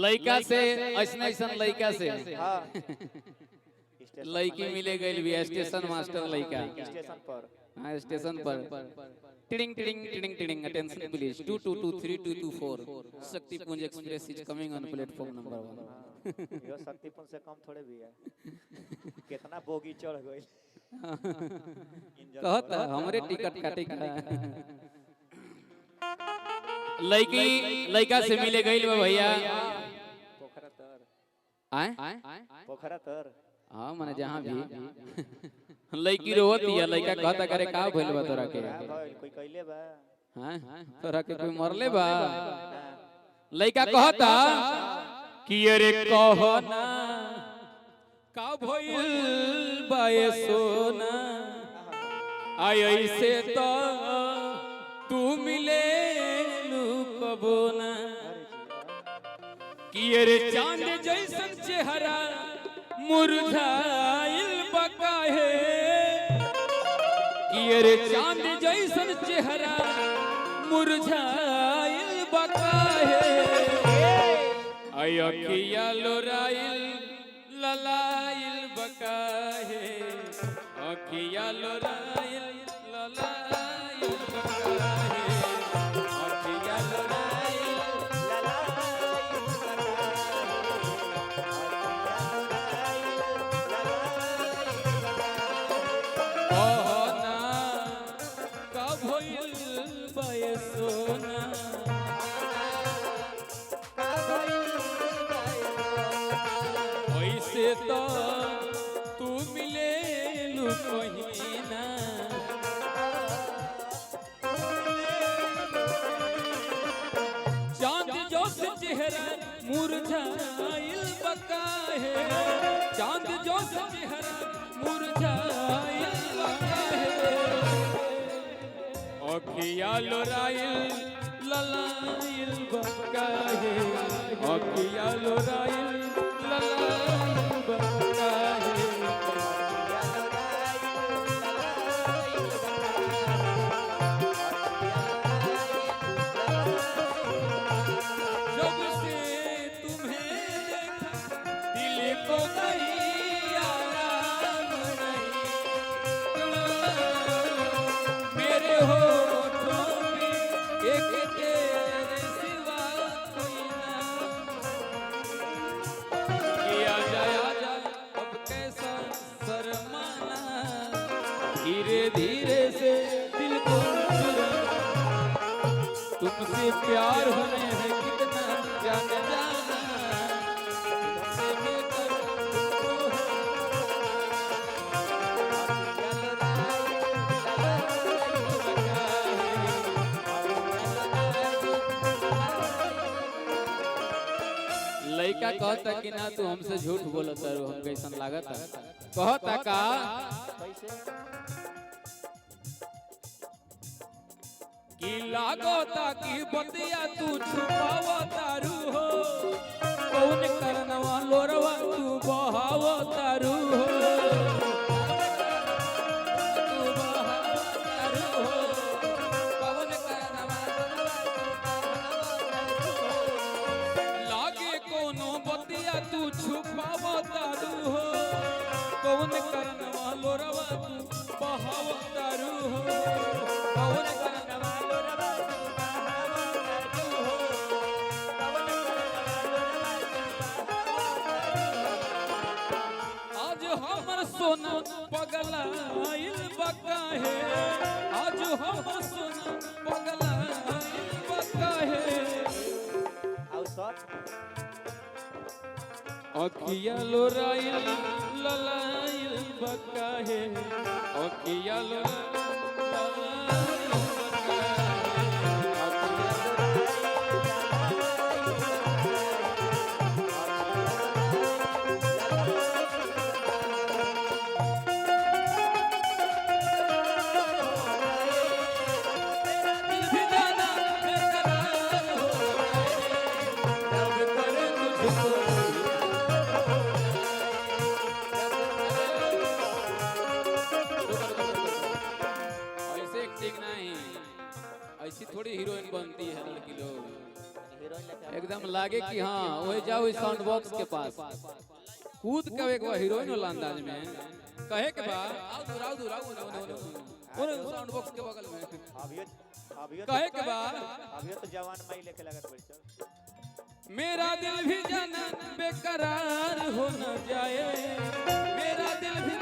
लड़का से ऐसा ऐसा लड़का से हाँ लड़की मिले गई भी स्टेशन मास्टर लड़का स्टेशन पर हाँ स्टेशन पर tiding tiding tiding tiding attention please 22232224 Shaktipunj express is coming on platform number 1 यो शक्तिपुंज से कम थोड़े भी है कितना बोगी चढ़ गई कहता हमरे टिकट काटे का लड़की लड़का से मिले गई भैया पोखरा तर आए पोखरा तर हाँ माने जहाँ भी लड़की रोती है लड़का कहता करे का भइल बा तोरा के कोई कहले बा हां तोरा के कोई मरले बा लड़का कहता कि अरे कहो ना का भइल बा ये सोना आई ऐसे तो तू मिले लू कबो ना कि अरे चांद जैसन चेहरा मुरझाइल बकाहे कि अरे चांद जैसन चेहरा मुरझाइल बकाहे आई अखिया लोराइल ललाइल बकाहे अखिया लोराइल ललाइल बकाहे अखिया लोराइल तो तू मिले लू कहीं ना चांद जोश चेहरा मुरझाइल बकाहे चांद जोश चेहरा मुरझाइल बकाहे अखिया लोराइल ललाइल बकाहे अखिया लोराइल ललाइल बकाहे जब से तुम्हें देखा दिल को कहीं आराम नहीं मेरे होठों में एक तेरे सिवा कोई ना किया जाए अब कैसा शर्माना धीरे धीरे से दिल को चुराना तुमसे प्यार होने है कितना जाने जाना तुमसे बेहतर तो है लड़का कहता कि ना तू हमसे झूठ बोलता रो हम कैसन लागता कहता का कि लागता कि बतिया तू छुपावता रू हो कौन करनवा लोरवा तू बहावता रू हो तू बहावता रू हो कौन करनवा लागे कोनो बतिया तू छुपावता रू हो कौन करनवा लोरवा तू बहावता रू हो कौन करनवा सोना पगलाइल बकाहे आज हम सोना पगलाइल बकाहे आउ सब अखिया लोराइल ललाइल बकाहे अखिया लोराइल एकदम लागे कि हाँ वही जाओ इस साउंड बॉक्स के पास कूद के एक बार हीरोइन वाला अंदाज में कहे के बाद आओ दूर साउंड बॉक्स के बगल में अभी कहे के बाद अभी तो जवान माई लेके लगत बैठ चल। मेरा दिल भी जाना बेकरार हो न जाए, मेरा दिल भी